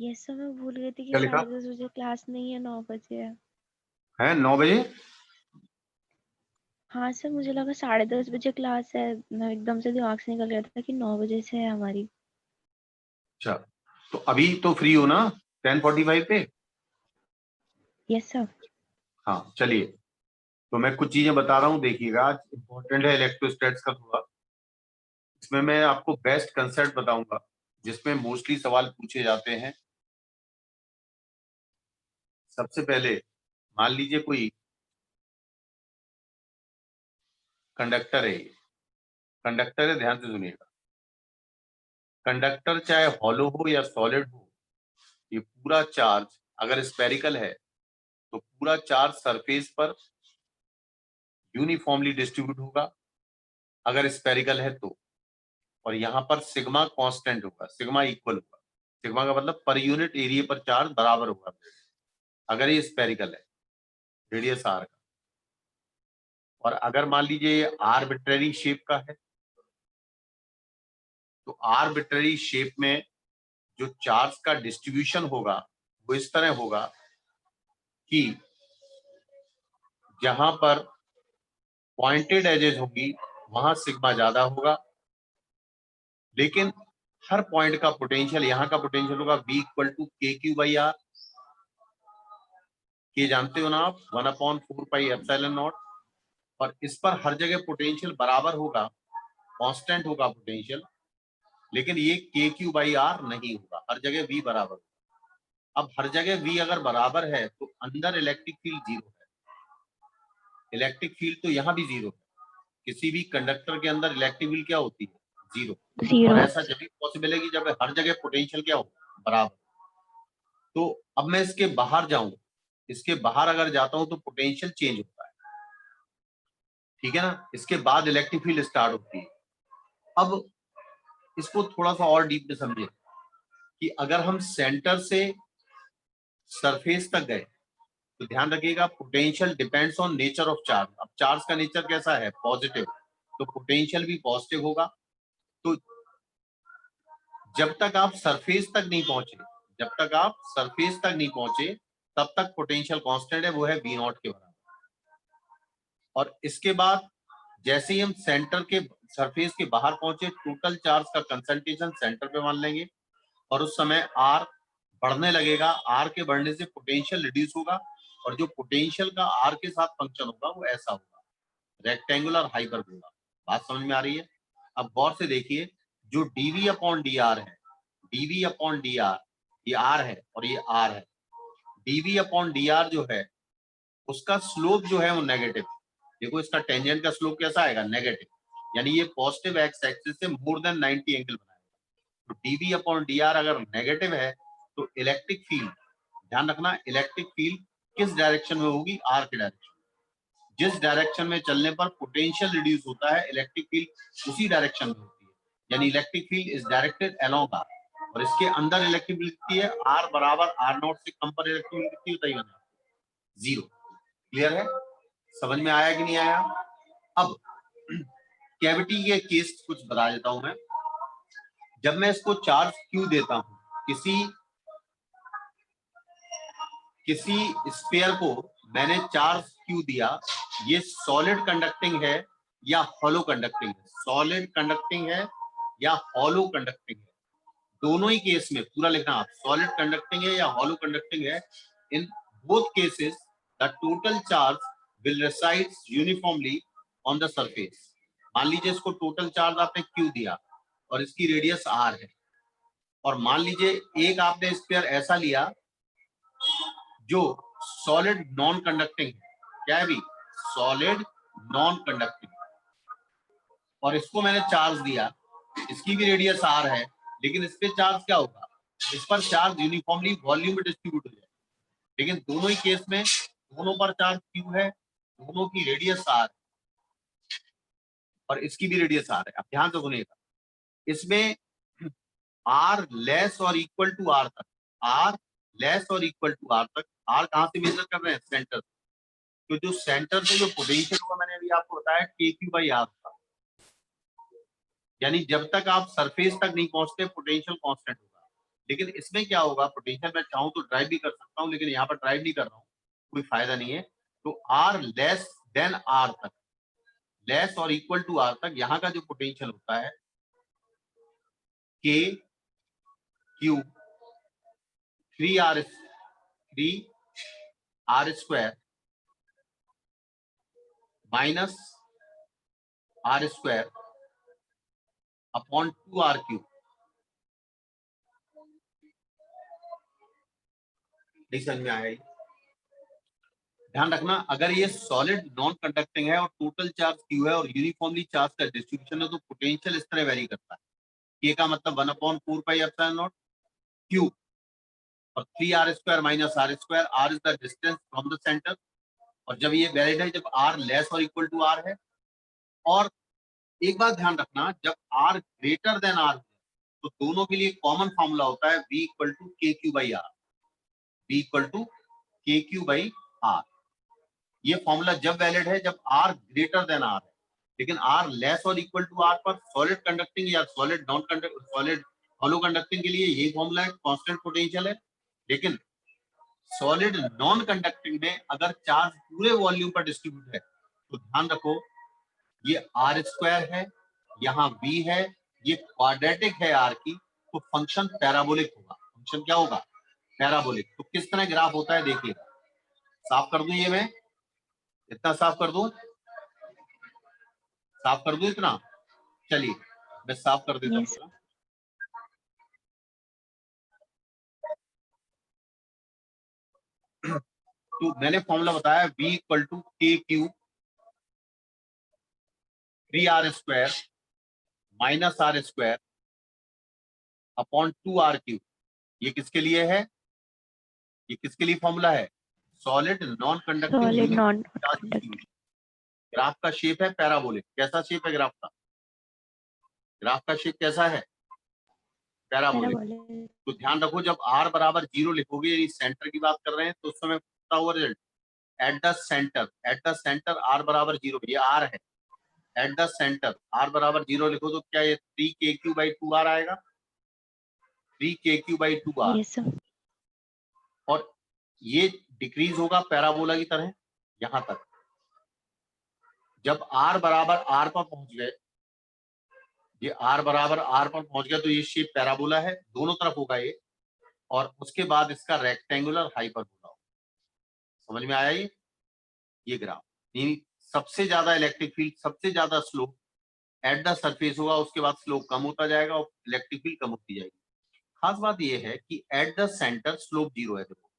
Yes sir, मैं भूल गई थी कि क्या लिखा 10:30 बजे क्लास नहीं है, 9 बजे है। है? 9 बजे? हाँ सर, मुझे लगा 10:30 बजे क्लास है। मैं एकदम से दिमाग से निकल गया था कि 9 बजे से है हमारी। अच्छा, तो अभी तो फ्री हो ना 10:45 पे? Yes sir. हाँ चलिए, तो मैं कुछ चीजें बता रहा हूँ, देखिएगा। आज इंपॉर्टेंट है इलेक्ट्रोस्टैट्स का थोड़ा। इसमें मैं आपको बेस्ट कंसेप्ट बताऊंगा जिसमें मोस्टली सवाल पूछे जाते हैं। सबसे पहले मान लीजिए कोई कंडक्टर है, कंडक्टर है, ध्यान से सुनिएगा। कंडक्टर चाहे हॉलो हो या सॉलिड हो, ये पूरा चार्ज अगर स्पेरिकल है तो पूरा चार्ज सरफेस पर यूनिफॉर्मली डिस्ट्रीब्यूट होगा अगर स्पेरिकल है तो। और यहाँ पर सिग्मा कांस्टेंट होगा, सिग्मा इक्वल होगा। सिग्मा का मतलब पर यूनिट एरिया पर चार्ज बराबर होगा अगर ये स्पेरिकल है, रेडियस आर का। और अगर मान लीजिए ये आर्बिट्ररी शेप का है, तो आर्बिट्ररी शेप में जो चार्ज का डिस्ट्रीब्यूशन होगा वो इस तरह होगा कि जहां पर पॉइंटेड एजेस होगी वहां सिग्मा ज्यादा होगा, लेकिन हर पॉइंट का पोटेंशियल, यहाँ का पोटेंशियल होगा V equal to k q by are. के जानते हो ना आप, 1/4 पाई एप्सिलॉन नॉट। और इस पर हर जगह पोटेंशियल बराबर होगा, कांस्टेंट होगा पोटेंशियल, लेकिन ये के क्यू बाई आर नहीं होगा, हर जगह V बराबर होगा। अब हर जगह V अगर बराबर है तो अंदर इलेक्ट्रिक फील्ड जीरो है। इलेक्ट्रिक फील्ड तो यहाँ भी जीरो है, किसी भी कंडक्टर के अंदर इलेक्ट्रिक फील्ड क्या होती है? जीरो। और 0। ऐसा जब भी पॉसिबल है कि जब हर जगह पोटेंशियल क्या हो? बराबर। तो अब मैं इसके बाहर जाऊं, इसके बाहर अगर जाता हूं तो पोटेंशियल चेंज होता है, ठीक है ना? इसके बाद इलेक्ट्रिक फील्ड स्टार्ट होती है। अब इसको थोड़ा सा और डीप में समझे कि अगर हम सेंटर से सरफेस तक गए तो ध्यान रखिएगा potential depends on nature of charge. अब चार्ज का नेचर कैसा है? पॉजिटिव, तो पोटेंशियल भी पॉजिटिव होगा। तो जब तक आप सरफेस तक नहीं पहुंचे, जब तक आप सरफेस तक नहीं पहुंचे तब तक पोटेंशियल कांस्टेंट है, वो है V नॉट के बराबर। और इसके बाद जैसे ही हम सेंटर के सरफेस के बाहर पहुंचे, टोटल चार्ज का कंसंट्रेशन सेंटर पे मान लेंगे और उस समय R बढ़ने लगेगा। R के बढ़ने से पोटेंशियल रिड्यूस होगा और जो पोटेंशियल का R के साथ फंक्शन होगा वो ऐसा होगा, रेक्टेंगुलर हाइपरबोला। बात समझ में आ रही है? अब गौर से देखिए, जो dv अपॉन डी आर है, dv अपॉन डी आर, ये R है और ये R है। dv अपॉन डी आर जो है उसका स्लोप जो है वो नेगेटिव। देखो इसका टेंजेंट का स्लोप कैसा आएगा? नेगेटिव, यानी ये पॉजिटिव एक्स एक्सिस से मोर देन 90 एंगल बनाएगा। तो dv अपॉन डी आर अगर नेगेटिव है तो इलेक्ट्रिक फील्ड, ध्यान रखना, इलेक्ट्रिक फील्ड किस डायरेक्शन में होगी? आर के डायरेक्शन। जिस डायरेक्शन में चलने पर पोटेंशियल रिड्यूस होता है, इलेक्ट्रिक फील्ड उसी डायरेक्शन में होती है, यानी electric field is directed along are. और इसके अंदर इलेक्ट्रिक फील्ड कितनी है? आर बराबर आर नॉट से कम पर इलेक्ट्रिक फील्ड कितनी होता है? जीरो। क्लियर है? समझ में आया कि नहीं आया? अब कैविटी के केस कुछ बता देता हूं मैं। जब मैं इसको चार्ज क्यू देता हूं, किसी किसी स्फीयर को मैंने चार्ज क्यू दिया, ये सॉलिड कंडक्टिंग है या हॉलो कंडक्टिंग है? सॉलिड कंडक्टिंग है या हॉलो कंडक्टिंग है? दोनों ही केस में पूरा लिखना आप, सॉलिड कंडक्टिंग है या हॉलो कंडक्टिंग है। In both cases the total charge will reside uniformly on the surface. मान लीजिए इसको टोटल चार्ज आपने क्यू दिया और इसकी रेडियस आर है, और मान लीजिए एक आपने स्फीयर ऐसा लिया जो सॉलिड नॉन कंडक्टिंग है, क्या है भी? सॉलिड नॉन कंडक्टिंग, और इसको मैंने चार्ज दिया, इसकी भी रेडियस आर है, लेकिन इस पे चार्ज क्या होगा? इस पर चार्ज यूनिफॉर्मली वॉल्यूम में डिस्ट्रीब्यूट हो जाए। लेकिन दोनों ही केस में दोनों पर चार्ज क्यू है, दोनों की रेडियस आर और इसकी भी रेडियस आर है। अब ध्यान से सुनिएगा, इसमें आर लेस और इक्वल टू आर तक, आर लेस और इक्वल टू आर तक, आर कहां से मेजर कर रहे हैं? सेंटर। तो जो सेंटर से जो पोटेंशियल होगा, मैंने अभी आपको बताया के क्यू बाई आर था, यानी जब तक आप सरफेस तक नहीं पहुंचते पोटेंशियल कांस्टेंट होगा। लेकिन इसमें क्या होगा, पोटेंशियल मैं चाहूं तो ड्राइव भी कर सकता हूं, लेकिन यहाँ पर ड्राइव नहीं कर रहा हूँ, कोई फायदा नहीं है। तो आर लेस देन आर तक, लेस और इक्वल टू आर तक यहाँ का जो पोटेंशियल होता है k q 3r square minus r square upon 2r cube. नहीं समझ में आया ये? ध्यान रखना, अगर ये सॉलिड नॉन कंडक्टिंग है और टोटल चार्ज क्यू है और यूनिफॉर्मली चार्ज का डिस्ट्रीब्यूशन है, तो पोटेंशियल इस तरह वेरी करता है। के का मतलब 1/4πε0 क्यू और 3r square minus r square, r is the distance from the centre. और जब ये वैलिड है जब आर लेस और इक्वल टू आर है। और एक बात ध्यान रखना, जब आर ग्रेटर देन आर तो दोनों के लिए कॉमन फॉर्मूला होता है v equal to k q by r, v equal to k q by r. ये फॉर्मूला जब वैलिड है जब आर ग्रेटर देन आर है, लेकिन आर लेस और इक्वल टू आर पर सॉलिड कंडक्टिंग या solid non conducting, solid hollow conducting के लिए ये फॉर्मूला है, कांस्टेंट पोटेंशियल है। लेकिन सॉलिड नॉन कंडक्टिंग में अगर चार्ज पूरे वॉल्यूम पर डिस्ट्रीब्यूट है तो ध्यान रखो ये आर स्क्वायर है, यहाँ v है, ये क्वाड्रेटिक है आर की, तो फंक्शन पैराबोलिक होगा। फंक्शन क्या होगा? पैराबोलिक। तो किस तरह ग्राफ होता है देखिएगा, साफ कर दूं ये, मैं इतना साफ कर दूं, साफ कर दूं इतना, चलिए मैं साफ कर देता यस। हूँ। तो मैंने फॉर्मूला बताया v equal to k q 3r square minus r square upon 2r q. ये किसके लिए है? ये किसके लिए फॉर्मूला है? Solid non conducting solid non charge conducting. Distribution. Graph का शेप है पैराबोलिक। कैसा शेप है ग्राफ का? ग्राफ का शेप कैसा है? पैराबोलिक। पैराबोलिक। तो ध्यान रखो जब r बराबर 0 लिखोगे, यानी सेंटर की बात कर रहे हैं, तो उस समय क्या हुआ result? Eight the centre, eight the centre r बराबर 0, ये r है। एट द सेंटर r बराबर 0 लिखो तो क्या ये 3kq/2r आएगा? 3kq/2r। Yes sir. और ये डिक्रीज होगा पैराबोला की तरह यहां तक। जब r बराबर r पर पहुंच गए, ये r बराबर r पर पहुंच गया, तो ये शेप पैराबोला है, दोनों तरफ होगा ये। और उसके बाद इसका रेक्टेंगुलर हाइपरबोला होगा। समझ में आया ये ग्राफ? यानी सबसे ज्यादा इलेक्ट्रिक फील्ड, सबसे ज्यादा स्लोप एट द सरफेस होगा, उसके बाद स्लोप कम होता जाएगा और इलेक्ट्रिक फील्ड कम होती जाएगी। खास बात यह है कि एट द सेंटर स्लोप 0 है। देखो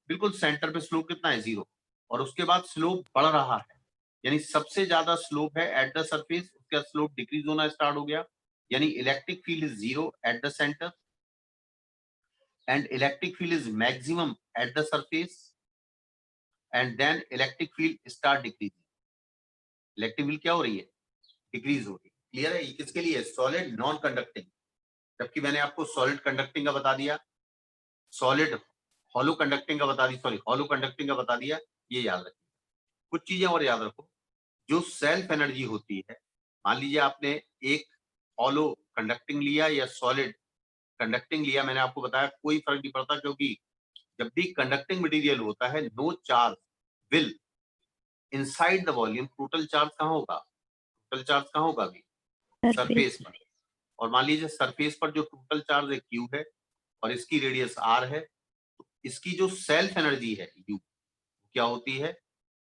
बिल्कुल सेंटर पे स्लोप कितना है? 0। और उसके बाद स्लोप बढ़ रहा है, यानी सबसे ज्यादा स्लोप है एट द सरफेस, उसका स्लोप डिक्रीज होना स्टार्ट हो गया। यानी electric field is 0 at the centre and electric field is maximum at the surface and then electric field start decreasing. Electric field क्या हो रही है? डिक्रीज हो रही है। क्लियर है? ये किसके लिए? Solid non conducting. जबकि मैंने आपको सॉलिड कंडक्टिंग का बता दिया, सॉलिड हॉलो कंडक्टिंग का बता दी, सॉरी हॉलो कंडक्टिंग का बता दिया। ये याद रखिए। कुछ चीजें और याद रखो, जो सेल्फ एनर्जी होती है, मान लीजिए आपने एक हॉलो कंडक्टिंग लिया या सॉलिड कंडक्टिंग लिया, मैंने आपको बताया कोई फर्क नहीं पड़ता, क्योंकि जब भी कंडक्टिंग मटेरियल होता है no charge will inside the volume. Total charge कहाँ होगा? टोटल चार्ज कहाँ होगा अभी? Surface surface. पर। और मान लीजिए सरफेस पर जो टोटल चार्ज है क्यू है और इसकी रेडियस आर है, तो इसकी जो सेल्फ एनर्जी है यू क्या होती है?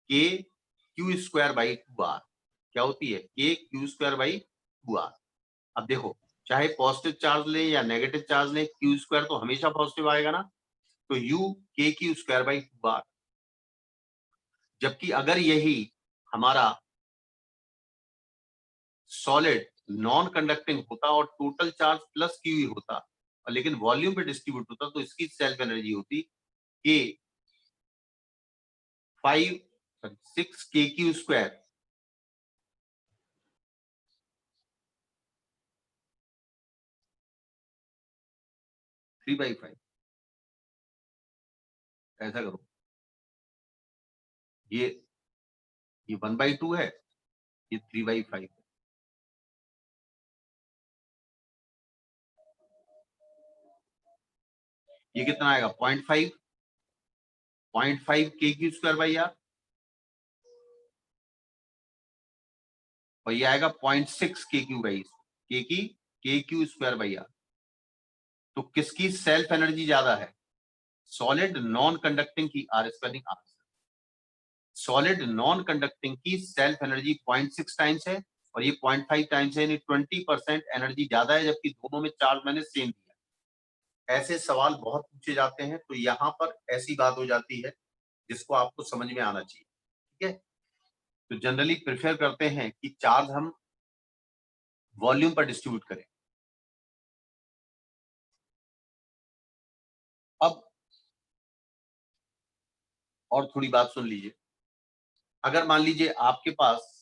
K q square by 2r। क्या होती है? K q square by 2r। अब देखो चाहे पॉजिटिव चार्ज ले या नेगेटिव चार्ज ले, क्यू स्क्वायर तो हमेशा पॉजिटिव आएगा ना, तो यू के क्यू स्क्वायर बाई 2r। जबकि अगर यही हमारा सॉलिड नॉन कंडक्टिंग होता और टोटल चार्ज प्लस क्यू ही होता, लेकिन वॉल्यूम पे डिस्ट्रीब्यूट होता, तो इसकी सेल्फ एनर्जी होती के 6 kq स्क्वायर 3/5। ऐसा करो, ये 1/2 है, ये 3/5 है। ये कितना आएगा 0.5 के क्यू स्क्वायर बाई आर, और ये आएगा 0.6 k q by k q square by r. तो किसकी सेल्फ एनर्जी ज्यादा है? सॉलिड नॉन कंडक्टिंग की, r squaring r, solid non conducting की सेल्फ एनर्जी 0.6 टाइम्स है और ये 0.5 टाइम्स है, यानी 20% एनर्जी ज्यादा है, जबकि दोनों में चार्ज मैंने सेम दिया। ऐसे सवाल बहुत पूछे जाते हैं, तो यहाँ पर ऐसी बात हो जाती है जिसको आपको समझ में आना चाहिए। ठीक है, तो जनरली प्रेफर करते हैं कि चार्ज हम वॉल्यूम पर डिस्ट्रीब्यूट करें। अब और थोड़ी बात सुन लीजिए। अगर मान लीजिए आपके पास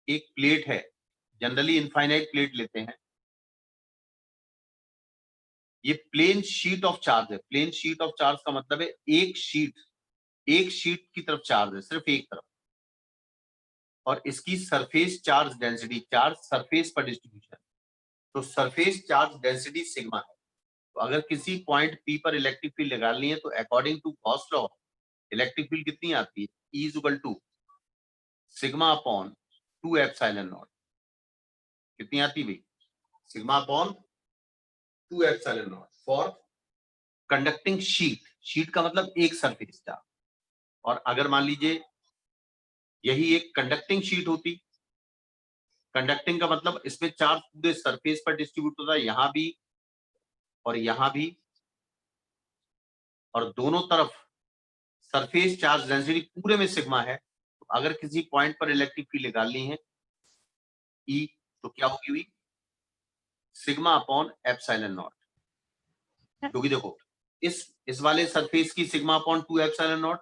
एक प्लेट है, जनरली इनफाइनाइट प्लेट लेते हैं, ये प्लेन शीट ऑफ चार्ज है। प्लेन शीट ऑफ चार्ज का मतलब है एक शीट की तरफ चार्ज है, सिर्फ एक तरफ, और इसकी surface charge density, charge surface पर डिस्ट्रीब्यूशन, तो सरफेस चार्ज डेंसिटी सिग्मा है। तो अगर किसी पॉइंट पी पर इलेक्ट्रिक फील्ड निकालनी है तो according to Gauss law electric field कितनी आती है? E is equal to sigma upon 2 epsilon not. कितनी आती है भाई? Sigma upon 2 epsilon not for conducting sheet. Sheet का मतलब एक सरफेस चार्ज, और अगर मान लीजिए यही एक कंडक्टिंग शीट होती, कंडक्टिंग का मतलब इसमें चार्ज पूरे सरफेस पर डिस्ट्रीब्यूट होता है, यहां भी और यहां भी, और दोनों तरफ सरफेस चार्ज डेंसिटी पूरे में सिग्मा है। तो अगर किसी पॉइंट पर इलेक्ट्रिक फील्ड निकालनी है ई, तो क्या होगी भी? Sigma upon epsilon not. क्योंकि देखो इस वाले सरफेस की सिग्मा अपॉन 2 एप्सिलॉन नॉट,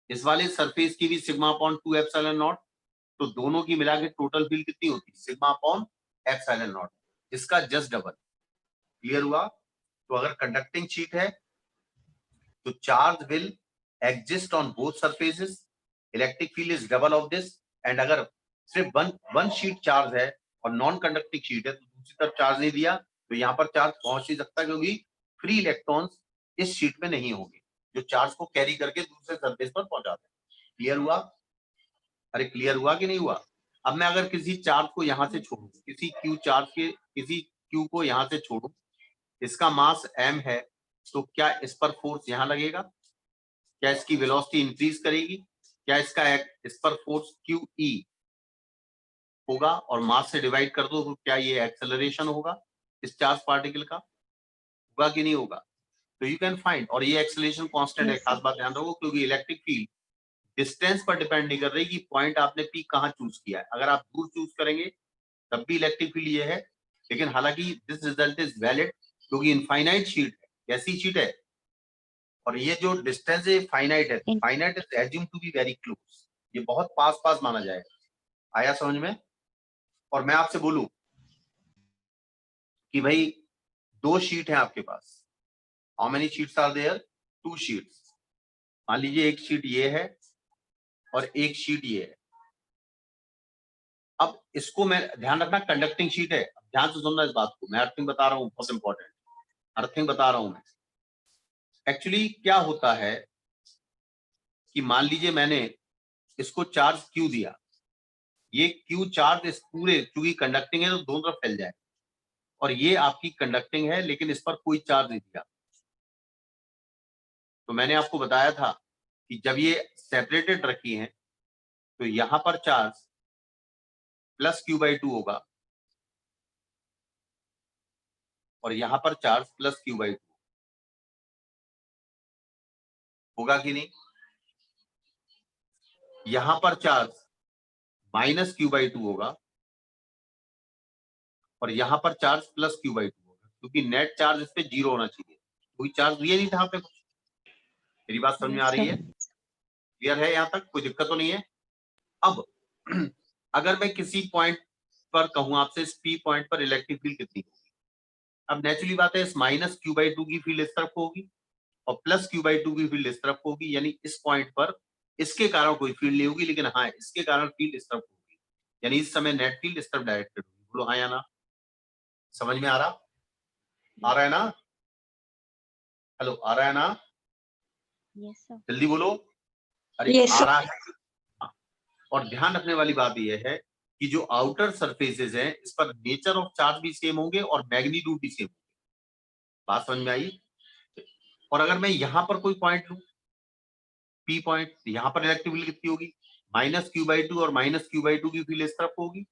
इस वाले सरफेस की भी सिग्मा अपॉन 2 एप्सिलॉन नॉट, तो दोनों की मिला के टोटल फील्ड कितनी होती है? सिग्मा अपॉन एप्सिलॉन नॉट, इसका जस्ट डबल। क्लियर हुआ? तो अगर कंडक्टिंग शीट है तो charge will exist on both surfaces, electric field is double of this. And अगर सिर्फ वन शीट चार्ज है और नॉन कंडक्टिंग शीट है तो दूसरी तरफ चार्ज नहीं दिया, तो यहाँ पर चार्ज पहुंच नहीं सकता, क्योंकि फ्री इलेक्ट्रॉन्स इस शीट में नहीं होंगे जो चार्ज को कैरी करके दूसरे सरफेस पर पहुंचाते हैं। क्लियर हुआ? अरे क्लियर हुआ कि नहीं हुआ? अब मैं अगर किसी चार्ज को यहां से छोड़ू, किसी क्यू चार्ज के किसी क्यू को यहां से छोड़ू, इसका मास m है, तो क्या इस पर फोर्स यहां लगेगा? क्या इसकी वेलोसिटी इंक्रीज करेगी? क्या इसका इस पर फोर्स क्यू ई होगा, और मास से डिवाइड कर दो तो क्या ये एक्सेलरेशन होगा इस चार्ज पार्टिकल का? होगा कि नहीं होगा? तो यू कैन फाइंड, और ये एक्सेलरेशन कांस्टेंट है, यस खास सर। बात ध्यान रखो, क्योंकि इलेक्ट्रिक फील्ड डिस्टेंस पर डिपेंड नहीं कर रही कि पॉइंट आपने पी कहां चूज किया है। अगर आप दूर चूज करेंगे तब भी इलेक्ट्रिक फील्ड ये है, लेकिन हालांकि दिस रिजल्ट इज वैलिड क्योंकि इनफाइनाइट शीट है। कैसी शीट है? और ये जो डिस्टेंस है फाइनाइट है, finite is assume to be very close, ये बहुत पास पास माना जाएगा। आया समझ में? और मैं आपसे बोलूं कि भाई दो शीट है आपके पास, how many sheets are there? 2 sheets. मान लीजिए एक शीट ये है और एक शीट ये है। अब इसको मैं, ध्यान रखना कंडक्टिंग शीट है, ध्यान से सुनना इस बात को, मैं अर्थिंग बता रहा हूँ, बहुत इंपॉर्टेंट अर्थिंग बता रहा हूं मैं। एक्चुअली क्या होता है कि मान लीजिए मैंने इसको चार्ज क्यू दिया, ये क्यू चार्ज इस पूरे, क्योंकि कंडक्टिंग है तो दोनों तरफ फैल जाए, और ये आपकी कंडक्टिंग है लेकिन इस पर कोई चार्ज नहीं दिया। तो मैंने आपको बताया था कि जब ये सेपरेटेड रखी हैं तो यहां पर चार्ज प्लस क्यू बाई 2 होगा और यहां पर चार्ज प्लस क्यू बाई 2 होगा कि नहीं? यहां पर चार्ज माइनस क्यू बाई 2 होगा और यहां पर चार्ज प्लस क्यू बाई 2 होगा, क्योंकि नेट चार्ज इस पे 0 होना चाहिए, कोई चार्ज दिया नहीं था यहाँ पे कुछ। मेरी बात समझ में आ यस रही है? सर। क्लियर है? यहाँ तक कोई दिक्कत तो नहीं है? अब अगर मैं किसी पॉइंट पर कहूं आपसे इस पी पॉइंट पर इलेक्ट्रिक फील्ड कितनी होगी, अब नेचुरली बात है इस माइनस क्यू बाई 2 की फील्ड इस तरफ होगी और प्लस क्यू बाई 2 की फील्ड इस तरफ होगी, यानी इस पॉइंट पर इसके कारण कोई फील्ड नहीं होगी, लेकिन हाँ इसके कारण फील्ड इस तरफ होगी, यानी इस समय नेट फील्ड इस तरफ डायरेक्टेड होगी। बोलो हाँ या ना? समझ में आ रहा? आ रहा है ना? हेलो, आ रहा है ना? Yes sir. जल्दी बोलो। अरे Yes, आ sir. रहा है। हाँ। और ध्यान रखने वाली बात यह है कि जो आउटर सरफेसेस हैं इस पर नेचर ऑफ चार्ज भी सेम होंगे और मैग्नीट्यूड भी सेम होंगे। बात समझ में आई? और अगर मैं यहां पर कोई पॉइंट लूं, पी पॉइंट, यहां पर इलेक्ट्रिक फील्ड कितनी होगी? -q/2 और -q/2 की फील्ड इस तरफ होगी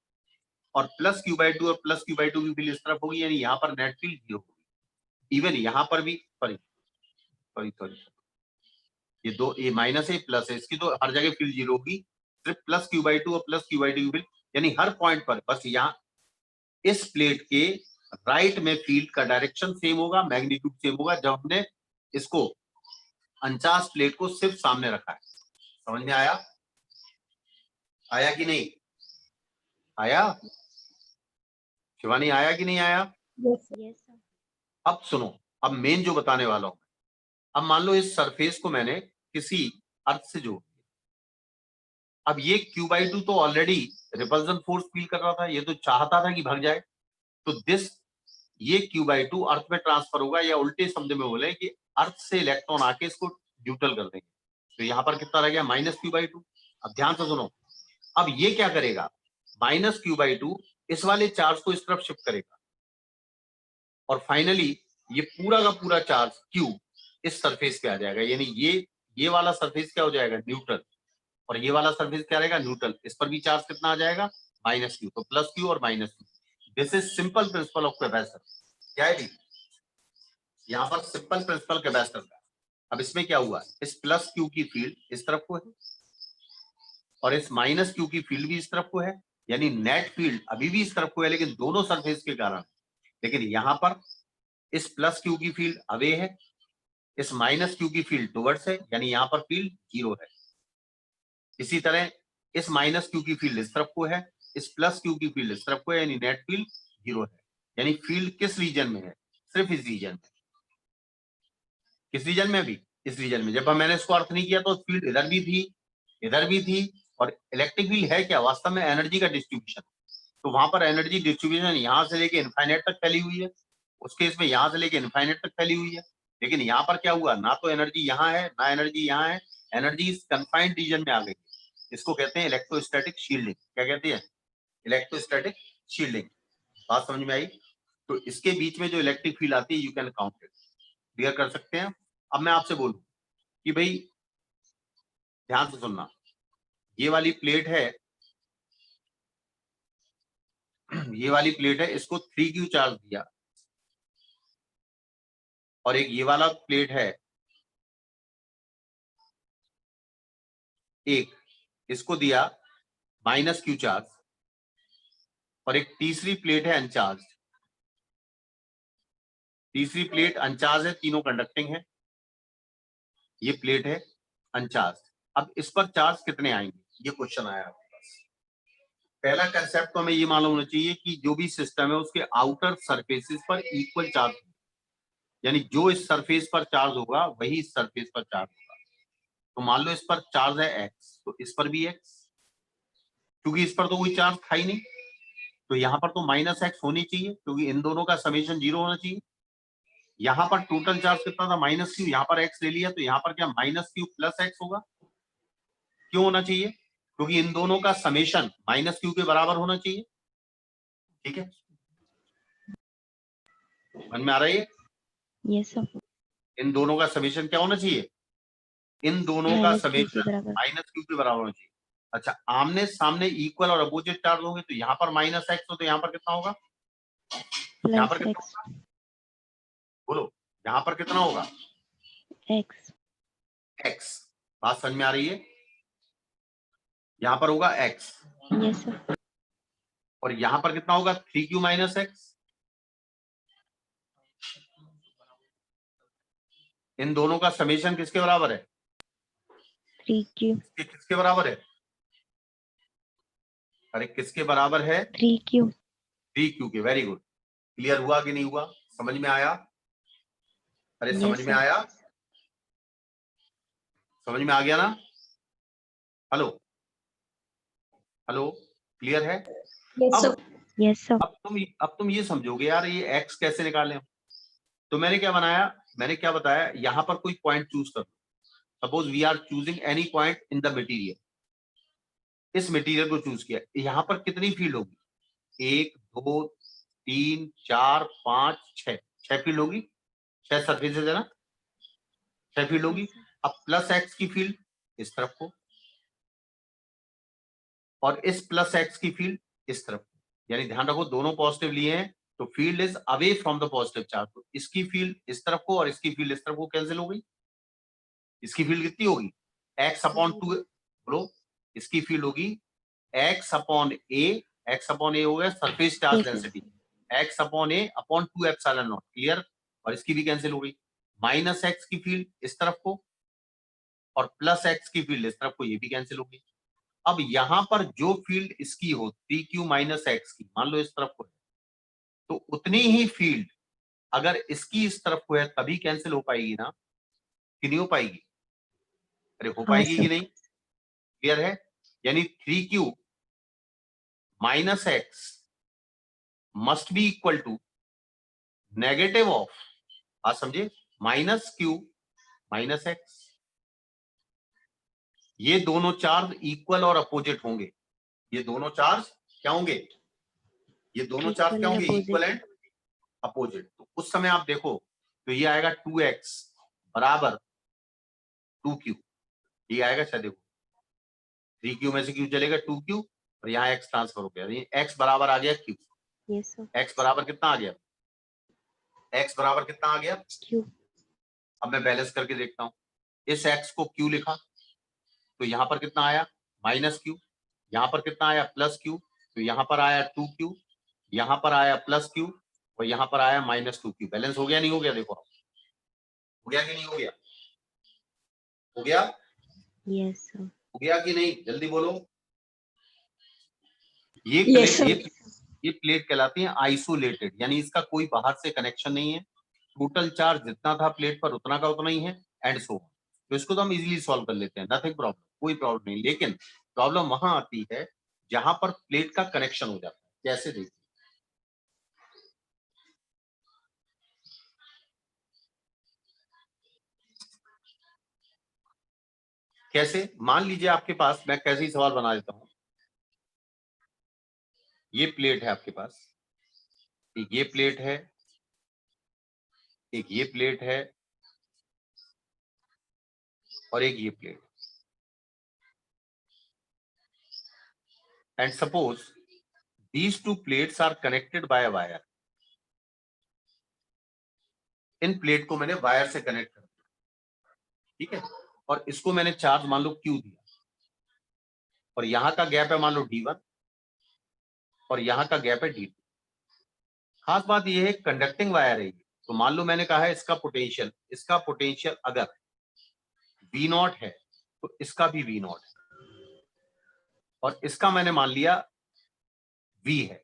और +q/2 और +q/2 की फील्ड इस तरफ होगी, यानी यहां पर नेट फील्ड 0 होगी। इवन यहां पर भी सॉरी सॉरी सॉरी ये दो, ये माइनस है प्लस है, इसकी तो हर जगह फील्ड 0 होगी, सिर्फ +q/2 और +q/2 की फील्ड, यानी हर पॉइंट पर बस यहाँ इस प्लेट के राइट में फील्ड का डायरेक्शन सेम होगा, मैग्नीट्यूड सेम होगा, जब हमने इसको 49 प्लेट को सिर्फ सामने रखा है। समझ में आया? आया कि नहीं आया? शिवानी, आया कि नहीं आया? Yes, sir. Yes sir. अब सुनो, अब मेन जो बताने वाला हूं, अब मान लो इस सरफेस को मैंने किसी अर्थ से जोड़ दिया। अब ये q/2 तो ऑलरेडी रिपल्जन फोर्स फील कर रहा था, ये तो चाहता था कि भाग जाए, तो ये q/2 अर्थ में ट्रांसफर होगा, या उल्टे शब्द में बोले कि अर्थ से इलेक्ट्रॉन आके इसको न्यूट्रल कर देंगे। तो यहां पर कितना रह गया? -q/2। अब ध्यान से सुनो, अब ये क्या करेगा? -q/2 इस वाले चार्ज को इस तरफ शिफ्ट करेगा और फाइनली ये पूरा का पूरा चार्ज q इस सरफेस पे आ जाएगा, यानी ये वाला सरफेस क्या हो जाएगा? न्यूट्रल। और ये वाला सरफेस क्या रहेगा? न्यूट्रल। इस पर भी चार्ज कितना आ जाएगा? -q। तो +q और -q। This is simple principle of capacitor. क्या है? यहाँ पर सिंपल प्रिंसिपल कैपेसिटर का। अब इसमें क्या हुआ? इस +q की फील्ड इस तरफ को है और इस -q की फील्ड भी इस तरफ को है, यानी नेट फील्ड अभी भी इस तरफ को है, लेकिन दोनों सरफेस के कारण। लेकिन यहाँ पर इस +q की फील्ड अवे है, इस -q की फील्ड टुवर्ड्स है, यानी यहाँ पर फील्ड 0 है। इसी तरह इस -q की फील्ड इस तरफ को है, इस +q की फील्ड इस तरफ को है, यानी नेट फील्ड 0 है। यानी फील्ड किस रीजन में है? सिर्फ इस रीजन में। किस रीजन में? भी इस रीजन में। जब मैंने इसको अर्थ नहीं किया तो फील्ड इधर भी थी, इधर भी थी। और इलेक्ट्रिक फील्ड है क्या? वास्तव में एनर्जी का डिस्ट्रीब्यूशन। तो वहां पर एनर्जी डिस्ट्रीब्यूशन यहाँ से लेके इनफाइनाइट तक फैली हुई है, उसके इसमें यहाँ से लेके इनफाइनाइट तक फैली हुई है। लेकिन यहाँ पर क्या हुआ? ना तो एनर्जी यहाँ है, ना एनर्जी यहाँ है, एनर्जी इस कन्फाइंड रीजन में आ गई। इसको कहते हैं इलेक्ट्रोस्टैटिक शील्डिंग। क्या कहते हैं? Electrostatic shielding. बात समझ में आई? तो इसके बीच में जो इलेक्ट्रिक फील्ड आती है, you can count it. Clear कर सकते हैं? अब मैं आपसे बोलूं कि भाई ध्यान से सुनना, ये वाली प्लेट है, ये वाली प्लेट है, इसको 3q चार्ज दिया, और एक ये वाला प्लेट है, एक इसको दिया -q चार्ज, और एक तीसरी प्लेट है अनचार्ज। तीसरी प्लेट अनचार्ज है, तीनों कंडक्टिंग है। ये प्लेट है अनचार्ज। अब इस पर चार्ज कितने आएंगे? ये क्वेश्चन आया आपके पास। पहला कंसेप्ट तो हमें ये मालूम होना चाहिए कि जो भी सिस्टम है उसके आउटर सरफेसेस पर इक्वल चार्ज, यानी जो इस सरफेस पर चार्ज होगा वही इस सरफेस पर चार्ज होगा। तो मान लो इस पर चार्ज है x, तो इस पर भी x, क्योंकि इस पर तो कोई चार्ज था ही नहीं, तो यहाँ पर तो -x होनी चाहिए, क्योंकि इन दोनों का समेशन 0 होना चाहिए। यहाँ पर टोटल चार्ज कितना था? -q। यहाँ पर x ले लिया, तो यहाँ पर क्या -q + x होगा? क्यों होना चाहिए? क्योंकि इन दोनों का समेशन -q के बराबर होना चाहिए। ठीक है, मन में आ रहा है? Yes sir. इन दोनों का समेशन क्या होना चाहिए? इन दोनों का -q के समेशन बराबर। -q के बराबर होना चाहिए। अच्छा, आमने सामने इक्वल और अपोजिट चार्ज होंगे, तो यहाँ पर -x हो, तो यहाँ पर कितना होगा? यहाँ पर कितना +x। होगा? बोलो, यहाँ पर कितना होगा? x। x। बात समझ में आ रही है? यहाँ पर होगा x, यस सर। और यहाँ पर कितना होगा? 3q - x। इन दोनों का समेशन किसके बराबर है? 3q। किसके बराबर है? अरे किसके बराबर है? 3q। 3q के। Very good. क्लियर हुआ कि नहीं हुआ? समझ में आया? अरे समझ यस में सर। आया? समझ में आ गया ना? हेलो हेलो, क्लियर है? Yes, अब sir. Yes sir. अब तुम ये समझोगे यार ये x कैसे निकालें। तो मैंने क्या बनाया, मैंने क्या बताया, यहां पर कोई पॉइंट चूज कर लो। Suppose we are choosing any point in the material, इस मटेरियल को चूज किया, यहां पर कितनी फील्ड होगी, 1 2 3 4 5 6, 6 फील्ड होगी, 6 सरफेसेस है ना, 6 फील्ड होगी। Yes, sir. अब प्लस एक्स की फील्ड इस तरफ को, और इस प्लस एक्स की फील्ड इस तरफ को, यानी ध्यान रखो दोनों पॉजिटिव लिए हैं तो field is away from the positive charge, तो इसकी फील्ड इस तरफ को और इसकी फील्ड इस तरफ को कैंसिल हो गई। इसकी फील्ड कितनी होगी, एक्स अपॉन 2, बोलो, इसकी फील्ड होगी एक्स अपॉन ए, एक्स अपॉन ए हो गया surface charge Yes, sir. Density, x upon A upon 2 epsilon not, clear. और इसकी भी कैंसिल हो गई, माइनस एक्स की फील्ड इस तरफ को और प्लस एक्स की फील्ड इस तरफ को, ये भी कैंसिल हो गई। अब यहां पर जो फील्ड इसकी हो 3q माइनस एक्स की, मान लो इस तरफ को है, तो उतनी ही फील्ड अगर इसकी इस तरफ को है तभी कैंसिल हो पाएगी ना, कि नहीं हो पाएगी, अरे हो हाँ पाएगी सर. कि नहीं, क्लियर है। यानी 3q minus x must be equal to negative of, आप समझे, माइनस क्यू माइनस एक्स। ये दोनों चार्ज इक्वल और अपोजिट होंगे, ये दोनों चार्ज क्या होंगे, ये दोनों चार्ज Equal क्या and होंगे, इक्वल opposite. And opposite. तो उस समय आप देखो तो ये आएगा 2x बराबर 2q, ये आएगा, शायद देखो 3q में से q चलेगा 2q और यहाँ x ट्रांसफर हो गया, x बराबर आ गया q, Yes, sir. x बराबर कितना आ गया, x बराबर कितना आ गया। Q. अब मैं बैलेंस करके देखता हूँ, इस x को q लिखा तो यहाँ पर कितना आया माइनस q, यहाँ पर कितना आया प्लस q, तो यहाँ पर आया 2q, यहाँ पर आया प्लस q और यहाँ पर आया माइनस 2q। बैलेंस हो गया नहीं हो गया, देखो हो गया कि नहीं हो गया, हो गया, Yes, sir. हो गया कि नहीं, जल्दी बोलो। ये Yes, प्लेट sir. ये प्लेट कहलाती है आइसोलेटेड, यानी इसका कोई बाहर से कनेक्शन नहीं है, टोटल चार्ज जितना था प्लेट पर उतना का उतना ही है, एंड सो। तो इसको तो हम इजीली सॉल्व कर लेते हैं, नथिंग प्रॉब्लम, कोई प्रॉब्लम नहीं। लेकिन प्रॉब्लम वहां आती है जहां पर प्लेट का कनेक्शन हो जाता है। कैसे, देखिए कैसे, मान लीजिए आपके पास, मैं कैसे ही सवाल बना देता हूं, ये प्लेट है आपके पास, एक ये प्लेट है, एक ये प्लेट है और एक ये plate, and suppose these two plates are connected by a wire। In plate को मैंने वायर से कनेक्ट कर दिया, ठीक है, और इसको मैंने चार्ज मान लो Q दिया, और यहां का गैप है मान लो D1 और यहां का गैप है D2। खास बात यह है कंडक्टिंग वायर है ये, तो मान लो मैंने कहा है इसका पोटेंशियल अगर V0 है तो इसका भी V0 है, और इसका मैंने मान लिया V है।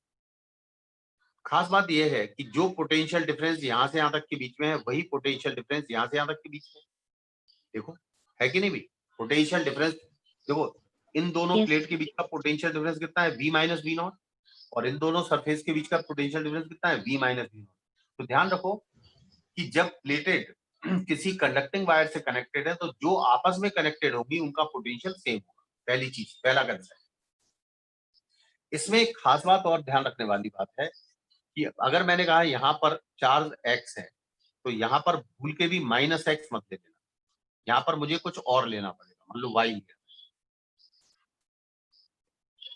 खास बात यह है कि जो पोटेंशियल डिफरेंस यहां से यहां तक के बीच में है वही पोटेंशियल डिफरेंस यहां से यहां तक के बीच में, देखो है कि नहीं भी पोटेंशियल डिफरेंस। देखो इन दोनों Yes. प्लेट के बीच का पोटेंशियल डिफरेंस कितना है, V माइनस V0, और इन दोनों सरफेस के बीच का पोटेंशियल डिफरेंस कितना है, V माइनस V0। तो ध्यान रखो कि जब प्लेटेड किसी कंडक्टिंग वायर से कनेक्टेड है तो जो आपस में कनेक्टेड होगी उनका पोटेंशियल सेम होगा, पहली चीज, पहला कंसेप्ट। इसमें एक खास बात और ध्यान रखने वाली बात है कि अगर मैंने कहा यहाँ पर चार्ज x है तो यहाँ पर भूल के भी माइनस एक्स मत ले लेना, यहाँ पर मुझे कुछ और लेना पड़ेगा, मान लो y है।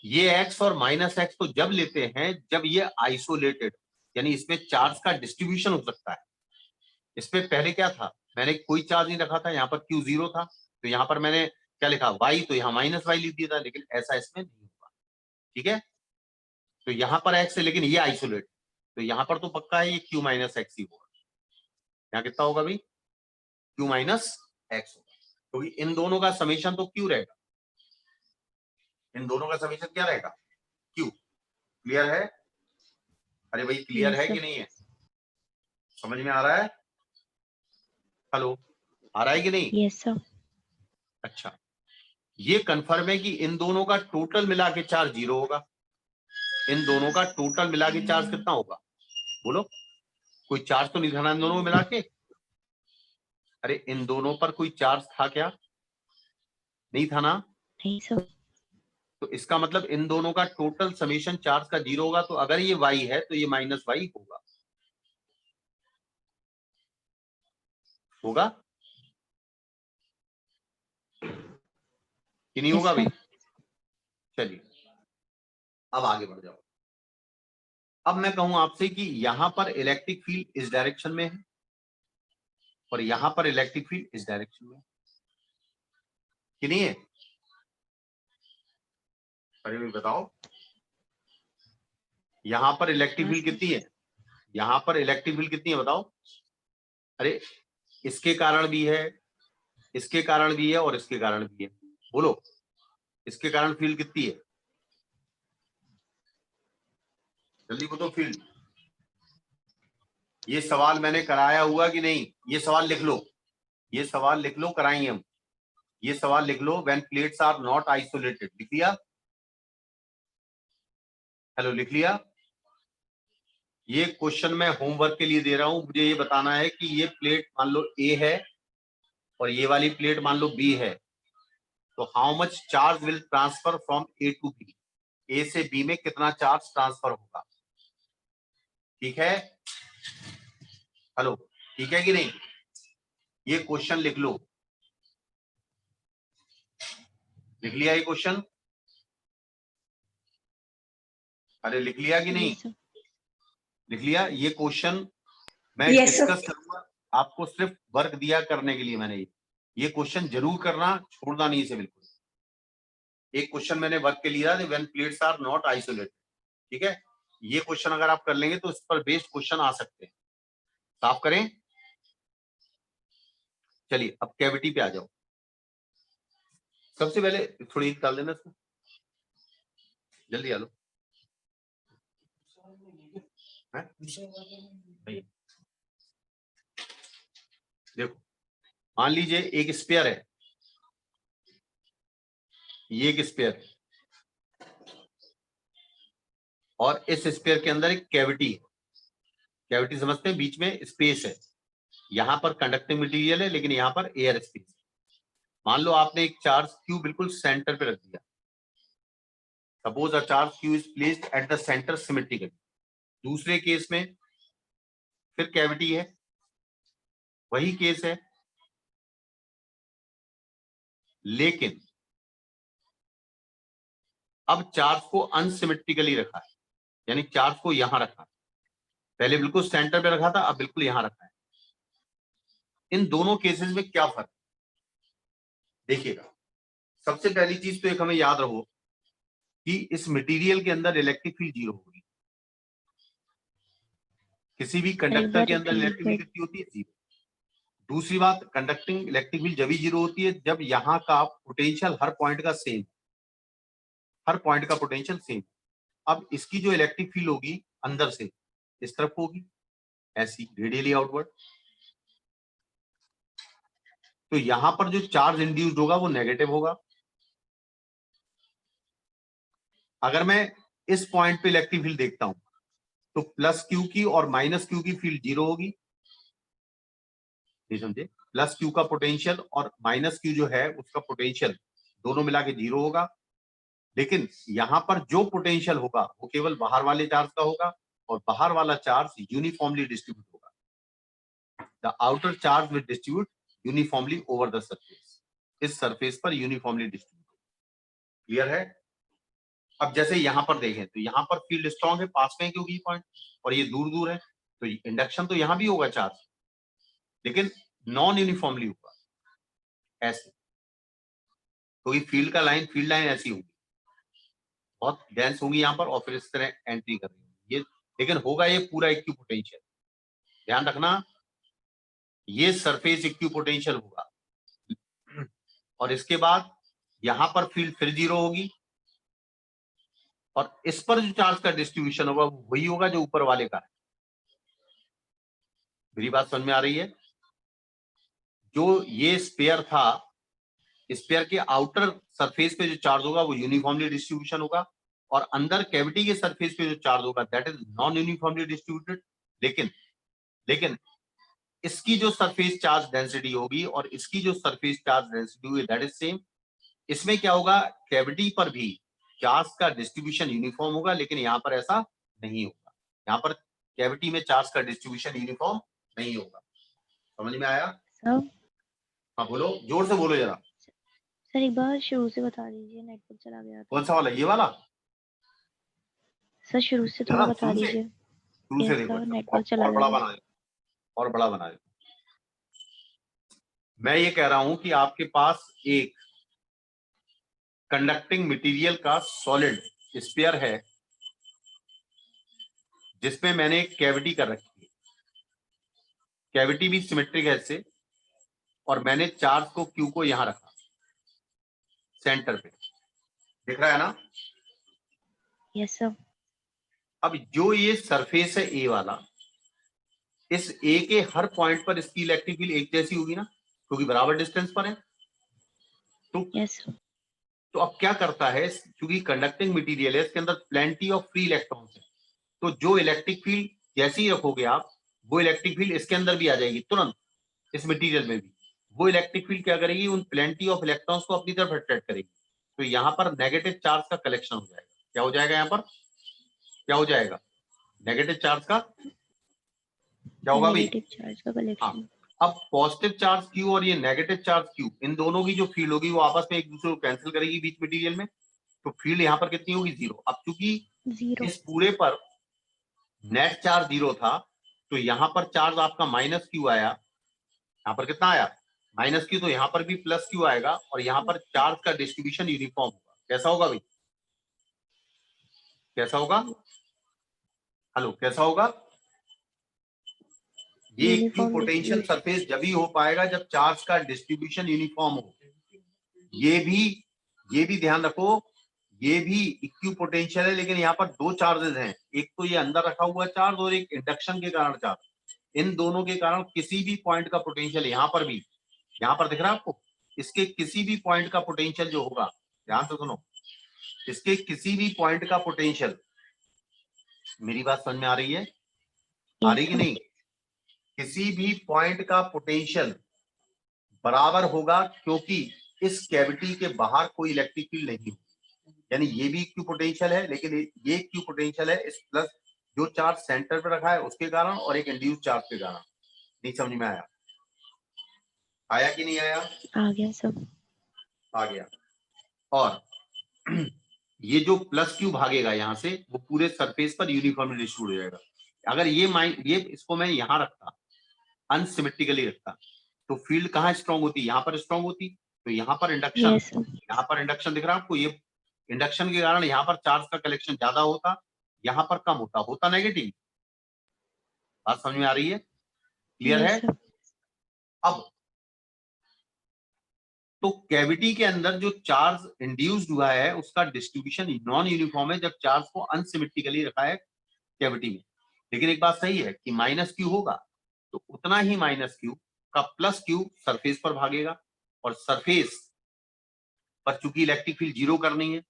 ये x और माइनस एक्स तो जब लेते हैं जब ये आइसोलेटेड, यानी इसमें चार्ज का डिस्ट्रीब्यूशन हो सकता है। इसमें पहले क्या था, मैंने कोई चार्ज नहीं रखा था, यहाँ पर Q 0 था तो यहाँ पर मैंने क्या लिखा y, तो यहाँ माइनस वाई लिख दिया था, लेकिन ऐसा इसमें नहीं होगा, ठीक है। तो यहाँ पर x है लेकिन ये आइसोलेट, तो यहाँ पर तो पक्का है ये Q माइनस एक्स ही होगा। यहाँ कितना होगा भाई, Q माइनस एक्स होगा, क्योंकि इन दोनों का समेशन तो Q रहेगा, इन दोनों का समेशन क्या रहेगा, Q। क्लियर है, अरे भाई क्लियर Yes, है sir. कि नहीं है, समझ में आ रहा है, हेलो, आ रहा है कि नहीं। Yes, sir. अच्छा, ये कंफर्म है कि इन दोनों का टोटल मिला के चार्ज 0 होगा, इन दोनों का टोटल मिला के चार्ज कितना होगा, बोलो, कोई चार्ज तो नहीं था इन दोनों को मिला के, अरे इन दोनों पर कोई चार्ज था क्या? नहीं था ना। नहीं सर। तो इसका मतलब इन दोनों का टोटल समेशन चार्ज का 0 होगा। तो अगर ये y है तो ये -y होगा। होगा कि नहीं यस होगा भाई? सर। चलिए अब आगे बढ़ जाओ। अब मैं कहूं आपसे कि यहां पर इलेक्ट्रिक फील्ड इस डायरेक्शन में है और यहां पर इलेक्ट्रिक फील्ड इस डायरेक्शन में है कि नहीं है? अरे भाई बताओ, यहां पर इलेक्ट्रिक हाँ फील्ड सर। कितनी है? यहां पर इलेक्ट्रिक फील्ड कितनी है बताओ? अरे इसके कारण भी है, इसके कारण भी है और इसके कारण भी है। बोलो, इसके कारण फील्ड कितनी है? जल्दी बोलो फील्ड। ये सवाल मैंने कराया हुआ कि नहीं? ये सवाल लिख लो, ये सवाल लिख लो, कराएंगे हम। ये सवाल लिख लो, when plates are not isolated. लिख लिया? हेलो, लिख लिया? ये क्वेश्चन मैं होमवर्क के लिए दे रहा हूं। मुझे ये बताना है कि ये प्लेट मान लो ए है और ये वाली प्लेट मान लो बी है, तो how much charge will transfer from A to B? A से बी में कितना चार्ज ट्रांसफर होगा? ठीक है? हेलो, ठीक है कि नहीं? ये क्वेश्चन लिख लो। लिख लिया ये क्वेश्चन? अरे लिख लिया कि नहीं? Yes sir. लिख लिया? ये क्वेश्चन मैं यस सर। डिस्कस करूंगा, आपको सिर्फ वर्क दिया करने के लिए मैंने। ये क्वेश्चन जरूर करना, छोड़ना नहीं इसे बिल्कुल। एक क्वेश्चन मैंने वर्क के लिए था, when plates are not isolated. ठीक है? ये क्वेश्चन अगर आप कर लेंगे तो इस पर बेस्ड क्वेश्चन आ सकते हैं। साफ करें? चलिए अब कैविटी पे आ जाओ। सबसे पहले थोड़ी निकाल देना इसको, जल्दी आ लो। देखो, मान लीजिए एक स्पेयर है, ये एक स्पेयर है और इस स्पेयर के अंदर एक कैविटी है। कैविटी समझते हैं? बीच में स्पेस है, यहां पर कंडक्टिंग मटेरियल है लेकिन यहां पर एयर स्पेस है। मान लो आपने एक चार्ज क्यू बिल्कुल सेंटर पे रख दिया। Suppose a charge Q is placed at the centre symmetrically. दूसरे केस में फिर कैविटी है, वही केस है, लेकिन अब चार्ज को अनसिमेट्रिकली रखा है, यानी चार्ज को यहां रखा है। पहले बिल्कुल सेंटर पे रखा था, अब बिल्कुल यहां रखा है। इन दोनों केसेस में क्या फर्क? देखिएगा, सबसे पहली चीज तो एक हमें याद रहो कि इस मटेरियल के अंदर इलेक्ट्रिक फील्ड 0 होगी। किसी भी कंडक्टर के वेरी अंदर ठीक इलेक्ट्रिक है। फील्ड कितनी होती है? 0। दूसरी बात, कंडक्टिंग इलेक्ट्रिक फील्ड जब ही 0 होती है जब यहाँ का पोटेंशियल हर पॉइंट का सेम, हर पॉइंट का पोटेंशियल सेम। अब इसकी जो इलेक्ट्रिक फील्ड होगी अंदर से इस तरफ होगी, ऐसी रेडियली आउटवर्ड। तो यहां पर जो चार्ज इंड्यूस्ड होगा वो नेगेटिव होगा। अगर मैं इस पॉइंट पे इलेक्ट्रिक फील्ड देखता हूं तो प्लस क्यू की और माइनस क्यू की फील्ड 0 होगी। ये समझे? प्लस क्यू का पोटेंशियल और माइनस क्यू जो है उसका पोटेंशियल दोनों मिला के 0 होगा। लेकिन यहां पर जो पोटेंशियल होगा वो केवल बाहर वाले चार्ज का होगा और बाहर वाला चार्ज यूनिफॉर्मली डिस्ट्रीब्यूट होगा। The outer charge will distribute uniformly over the surface. इस सरफेस पर यूनिफॉर्मली डिस्ट्रीब्यूट। क्लियर है? अब जैसे यहां पर देखें तो यहां पर फील्ड स्ट्रांग है, पास में क्योंकि पॉइंट, और ये दूर दूर है, तो इंडक्शन तो यहां भी होगा चार्ज, लेकिन नॉन यूनिफॉर्मली होगा ऐसे। तो ये फील्ड का लाइन, फील्ड लाइन ऐसी होगी, बहुत डेंस होगी यहाँ पर और फिर इस तरह एंट्री कर रही होगी ये, लेकिन होगा ये पूरा इक्यू पोटेंशियल। ध्यान रखना, ये सरफेस इक्यू पोटेंशियल होगा और इसके बाद यहां पर फील्ड फिर 0 होगी और इस पर जो चार्ज का डिस्ट्रीब्यूशन होगा वो वही होगा जो ऊपर वाले का है। मेरी बात समझ में आ रही है? जो ये स्पेयर था, स्पेयर के आउटर सरफेस पे जो चार्ज होगा वो यूनिफॉर्मली डिस्ट्रीब्यूशन होगा और अंदर कैविटी के सरफेस पे जो चार्ज होगा that is non uniformly distributed. लेकिन लेकिन इसकी जो सरफेस चार्ज डेंसिटी होगी और इसकी जो सरफेस चार्ज डेंसिटी होगी दैट इज सेम। इसमें क्या होगा, कैविटी पर भी चार्ज का डिस्ट्रीब्यूशन यूनिफॉर्म होगा, लेकिन यहाँ पर ऐसा नहीं होगा। यहाँ पर कैविटी में चार्ज का डिस्ट्रीब्यूशन यूनिफॉर्म नहीं होगा। समझ में आया? सर हाँ बोलो, जोर से बोलो जरा। सर एक बार शुरू से बता दीजिए, नेटवर्क चला गया था। कौन सा वाला, ये वाला? सर शुरू से थोड़ा बता दीजिए। शुरू से देखो, सर नेटवर्क चला और बड़ा गया था। बना दे, और बड़ा बना दे। मैं ये कह रहा हूं कि आपके पास एक कंडक्टिंग मटेरियल का सॉलिड स्फीयर है जिसमें मैंने एक कैविटी कर रखी है, कैविटी भी सिमेट्रिक है इससे, और मैंने चार्ज को क्यू को यहां रखा सेंटर पे, दिख रहा है ना? Yes sir. अब जो ये सरफेस है ए वाला, इस ए के हर पॉइंट पर इसकी इलेक्ट्रिक फील्ड एक जैसी होगी ना, क्योंकि बराबर डिस्टेंस पर है। तो यस सर। तो अब क्या करता है, क्योंकि कंडक्टिंग मटेरियल है, इसके अंदर प्लेंटी ऑफ फ्री इलेक्ट्रॉन्स है, तो जो इलेक्ट्रिक फील्ड जैसे ही रखोगे आप, वो इलेक्ट्रिक फील्ड इसके अंदर भी आ जाएगी तुरंत, इस मटेरियल में भी। वो इलेक्ट्रिक फील्ड क्या करेगी, उन प्लेंटी ऑफ इलेक्ट्रॉन्स को अपनी तरफ अट्रैक्ट करेगी। तो यहाँ पर नेगेटिव चार्ज का कलेक्शन हो जाएगा। क्या हो जाएगा यहाँ पर, क्या हो जाएगा? नेगेटिव चार्ज का क्या होगा भाई? नेगेटिव चार्ज का कलेक्शन। हाँ, अब पॉजिटिव चार्ज क्यू और ये नेगेटिव चार्ज क्यू, इन दोनों की जो फील्ड होगी वो आपस में एक दूसरे को कैंसिल करेगी बीच मटेरियल में, तो फील्ड यहाँ पर कितनी होगी, जीरो। अब चूंकि जीरो। इस पूरे पर नेट चार्ज जीरो था, तो यहाँ पर चार्ज आपका माइनस क्यू आया, यहाँ पर कितना आया, माइनस क्यू, तो यहाँ पर भी प्लस क्यू आएगा, और यहाँ पर चार्ज का डिस्ट्रीब्यूशन यूनिफॉर्म होगा। कैसा होगा भाई, कैसा होगा? हेलो, कैसा होगा? ये Q uniform potential distribution. Surface जब ही हो पाएगा जब चार्ज का डिस्ट्रीब्यूशन यूनिफॉर्म हो। ये भी ध्यान रखो, ये भी इक्यू पोटेंशियल है, लेकिन यहाँ पर दो चार्जेस हैं, एक तो ये अंदर रखा हुआ चार्ज और एक इंडक्शन के कारण चार्ज। इन दोनों के कारण किसी भी पॉइंट का पोटेंशियल यहाँ पर भी, यहाँ पर दिख रहा है आपको, इसके किसी भी पॉइंट का पोटेंशियल जो होगा, ध्यान से सुनो, इसके किसी भी पॉइंट का पोटेंशियल, मेरी बात समझ में आ रही है, आ रही कि नहीं? किसी भी पॉइंट का पोटेंशियल बराबर होगा, क्योंकि इस कैविटी के बाहर कोई इलेक्ट्रिक फील्ड नहीं है, यानी ये भी क्यू पोटेंशियल है, लेकिन ये क्यू पोटेंशियल है इस प्लस जो चार्ज सेंटर पे रखा है उसके कारण, और एक इंड्यूस चार्ज के कारण। नहीं समझ में आया? आया कि नहीं आया? आ गया सब। आ गया। और ये जो प्लस क्यू भागेगा यहाँ से, वो पूरे सरफेस पर यूनिफॉर्मली डिस्ट्रीब्यूट हो जाएगा। अगर ये इसको मैं यहाँ रखता, अनसिमेट्रिकली रखता, तो फील्ड कहाँ स्ट्रॉन्ग होती, यहाँ पर स्ट्रॉन्ग होती। तो यहाँ पर इंडक्शन, यहाँ पर इंडक्शन दिख रहा है आपको, ये इंडक्शन के कारण यहाँ पर चार्ज का कलेक्शन ज्यादा होता, यहाँ पर कम होता, होता नेगेटिव। बात समझ में आ रही है? क्लियर है? अब तो कैविटी के अंदर जो चार्ज इंड्यूस्ड हुआ है उसका डिस्ट्रीब्यूशन नॉन यूनिफॉर्म है जब चार्ज को अनसिमेट्रिकली रखा है कैविटी में। लेकिन एक बात सही है कि माइनस क्यू होगा, तो उतना ही माइनस क्यू का प्लस क्यू सरफेस पर भागेगा, और सरफेस पर चूंकि इलेक्ट्रिक फील्ड जीरो करनी है,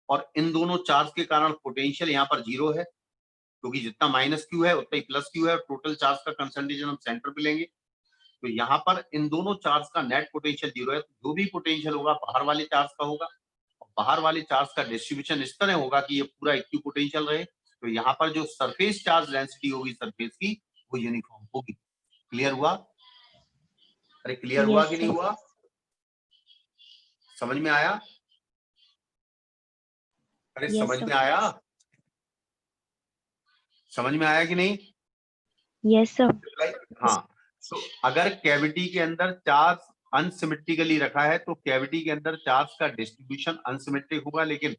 और इन दोनों चार्ज के कारण पोटेंशियल यहाँ पर जीरो है, क्योंकि जितना माइनस क्यू है उतना ही प्लस क्यू है, और टोटल चार्ज का कंसंट्रेशन हम सेंटर पे लेंगे, तो यहाँ पर इन दोनों चार्ज का नेट पोटेंशियल जीरो है। तो जो भी पोटेंशियल होगा बाहर वाले चार्ज का होगा, और बाहर वाले चार्ज का डिस्ट्रीब्यूशन इस तरह होगा कि ये पूरा इक्यू पोटेंशियल रहे, तो यहाँ पर जो सरफेस चार्ज डेंसिटी होगी सरफेस की, वो यूनिफॉर्म होगी। क्लियर हुआ? अरे क्लियर हुआ कि नहीं हुआ? समझ में आया? अरे समझ में आया? समझ में आया कि नहीं? Yes sir. हाँ, तो अगर कैविटी के अंदर चार्ज अनसिमेट्रिकली रखा है तो कैविटी के अंदर चार्ज का डिस्ट्रीब्यूशन अनसिमेट्रिक होगा, लेकिन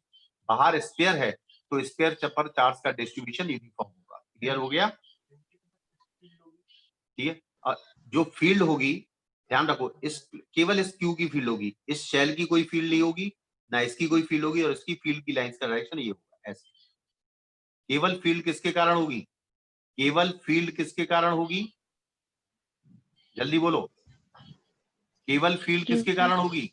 बाहर स्फीयर है तो स्फीयर पर चार्ज का डिस्ट्रीब्यूशन यूनिफॉर्म होगा। क्लियर हो गया? ठीक है। और जो फील्ड होगी, ध्यान रखो, इस केवल इस क्यू की फील्ड होगी, इस शेल की कोई फील्ड नहीं होगी, ना इसकी कोई फील्ड होगी, और इसकी फील्ड की लाइंस का डायरेक्शन ये होगा ऐसे। केवल फील्ड किसके कारण होगी? केवल फील्ड किसके कारण होगी? जल्दी बोलो, केवल फील्ड किसके कारण होगी?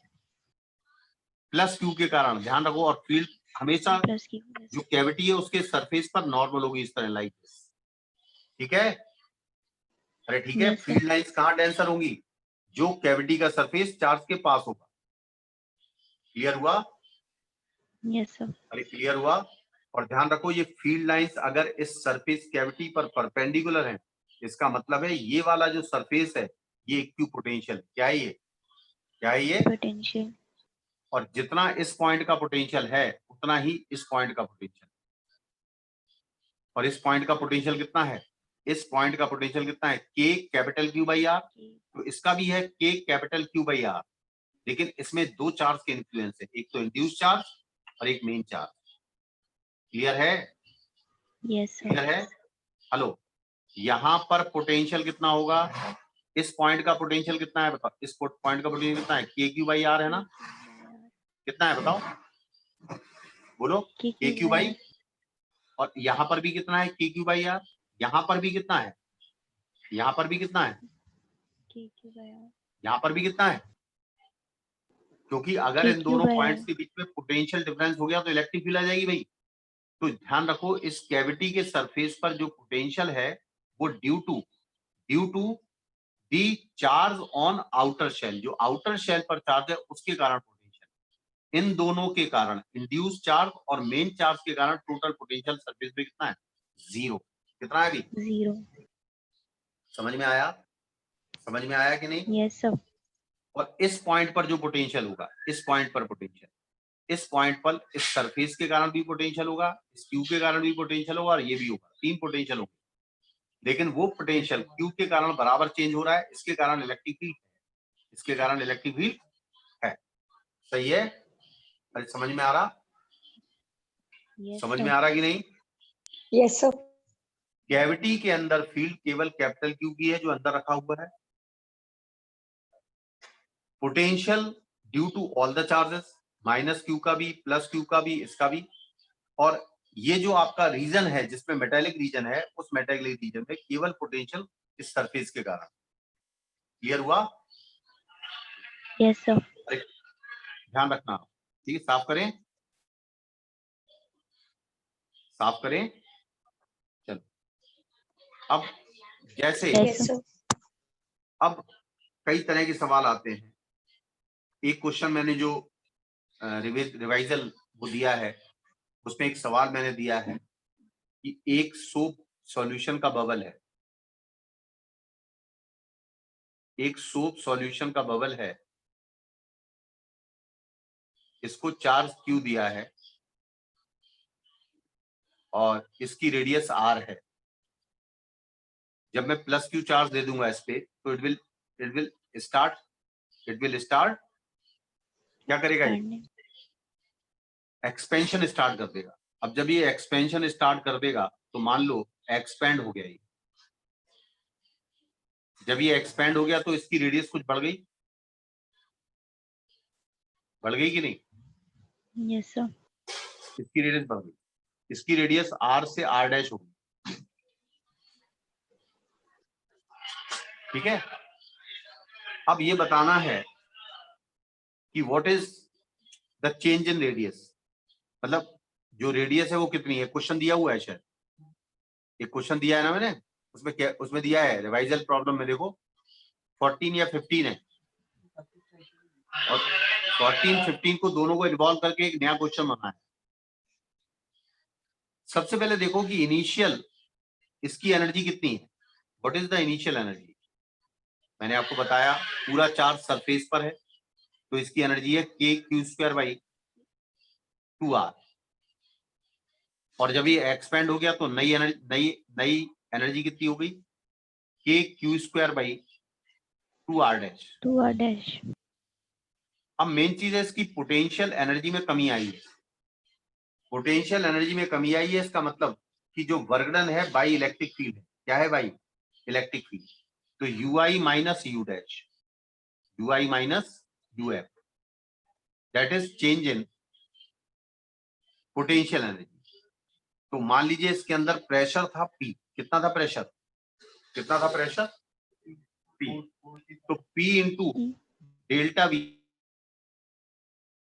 प्लस क्यू के कारण, ध्यान रखो। और फील्ड हमेशा जो कैविटी है उसके सरफेस पर नॉर्मल होगी, इस तरह लाइक दिस। ठीक है? अरे ठीक है, Yes, sir. फील्ड लाइंस कहाँ डेंसर होंगी? जो कैविटी का सरफेस चार्ज के पास होगा। क्लियर हुआ? Yes, sir. अरे क्लियर हुआ? और ध्यान रखो, ये फील्ड लाइंस अगर इस सरफेस कैविटी पर परपेंडिकुलर है, इसका मतलब है ये वाला जो सरफेस है ये इक्विपोटेंशियल। क्या है ये? क्या है ये? Potential. और जितना इस पॉइंट का पोटेंशियल है उतना ही इस पॉइंट का पोटेंशियल। और इस पॉइंट का पोटेंशियल कितना है? इस पॉइंट का पोटेंशियल कितना है? के कैपिटल क्यू बाई आर। तो इसका भी है के कैपिटल क्यू बाई आर, लेकिन इसमें दो चार्ज के इन्फ्लुएंस है, एक तो इंड्यूस चार्ज और एक मेन चार्ज। क्लियर है? Yes, sir. क्लियर है? हेलो, यहां पर पोटेंशियल कितना होगा? इस पॉइंट का पोटेंशियल कितना है बताओ? इस पॉइंट का पोटेंशियल कितना है? के क्यू बाई आर है ना? कितना है बताओ, बोलो। के क्यू बाई, और यहां पर भी कितना है? K q by are. यहां पर भी कितना है? यहां पर भी कितना है? यहां पर भी कितना है? क्योंकि अगर इन दोनों पॉइंट्स के बीच में पोटेंशियल डिफरेंस हो गया तो इलेक्ट्रिक फील्ड आ जाएगी भाई। तो ध्यान रखो, इस कैविटी के सरफेस पर जो पोटेंशियल है वो due to the charge on outer shell, जो आउटर शेल पर चार्ज है उसके कारण पोटेंशियल। इन दोनों के कारण, इंड्यूस चार्ज और मेन चार्ज के कारण टोटल पोटेंशियल सरफेस पे कितना है? जीरो। कितना है अभी? Zero. समझ में आया? समझ में आया कि नहीं? Yes, sir. और इस पॉइंट पर जो पोटेंशियल होगा, इस पॉइंट पर पोटेंशियल, इस पॉइंट पर इस सरफेस के कारण भी पोटेंशियल होगा, इस क्यू के कारण भी पोटेंशियल होगा, और ये भी होगा। तीन पोटेंशियल होंगे, लेकिन वो पोटेंशियल क्यू के कारण बराबर चेंज हो रहा है, इसके कारण इलेक्ट्रिक फील्ड, इसके कारण इलेक्ट्रिक फील्ड है। सही है? अरे समझ में आ रहा? Yes, समझ sir. में आ रहा कि नहीं? Yes sir. कैविटी के अंदर फील्ड केवल कैपिटल क्यू की है जो अंदर रखा हुआ है। Potential due to all the charges, minus q का भी, प्लस क्यू का भी, इसका भी। और ये जो आपका रीजन है जिसमें मेटेलिक रीजन है, उस मेटेलिक रीजन में केवल पोटेंशियल इस सरफेस के कारण। क्लियर हुआ? Yes, sir. ध्यान रखना, ठीक है? साफ करें, साफ करें। चलो, अब जैसे Yes, यस sir. सर। अब कई तरह के सवाल आते हैं। एक क्वेश्चन मैंने जो रिवाइजल वो दिया है, उसमें एक सवाल मैंने दिया है कि एक सोप सॉल्यूशन का बबल है, एक सोप सॉल्यूशन का बबल है, इसको चार्ज क्यू दिया है और इसकी रेडियस आर है। जब मैं प्लस क्यू चार्ज दे दूंगा इस पे तो इट विल स्टार्ट क्या करेगा? ये एक्सपेंशन स्टार्ट कर देगा। अब जब ये एक्सपेंशन स्टार्ट कर देगा तो मान लो एक्सपेंड हो गया ये। जब ये एक्सपेंड हो गया तो इसकी रेडियस कुछ बढ़ गई? बढ़ गई कि नहीं? Yes, sir. इसकी रेडियस बढ़ गई। इसकी रेडियस आर से आर डैश होगी। ठीक है? अब ये बताना है कि what is the change in radius, मतलब जो रेडियस है वो कितनी है। क्वेश्चन दिया हुआ है, शायद एक क्वेश्चन दिया है ना मैंने, उसमें क्या, उसमें दिया है रिवाइजल प्रॉब्लम में, देखो 14 या 15 है, और 14 15 को दोनों को इन्वॉल्व करके एक नया क्वेश्चन बना है। सबसे पहले देखो कि इनिशियल इसकी एनर्जी कितनी है। What is the initial energy? मैंने आपको बताया पूरा चार्ज सरफेस पर है, तो इसकी एनर्जी है k q square by 2r। और जब ये एक्सपेंड हो गया तो नई एनर्जी कितनी हो गई? के q square by 2r dash. 2r dash. अब मेन चीज है इसकी पोटेंशियल एनर्जी में कमी आई है। पोटेंशियल एनर्जी में कमी आई है, इसका मतलब कि जो वर्क डन है बाई इलेक्ट्रिक फील्ड है। क्या है भाई? Electric field. तो U I minus U dash, U I minus U F, that is change in potential energy. तो मान लीजिए इसके अंदर प्रेशर था पी। कितना था प्रेशर? कितना था प्रेशर? पी। तो पी इंटू डेल्टा वी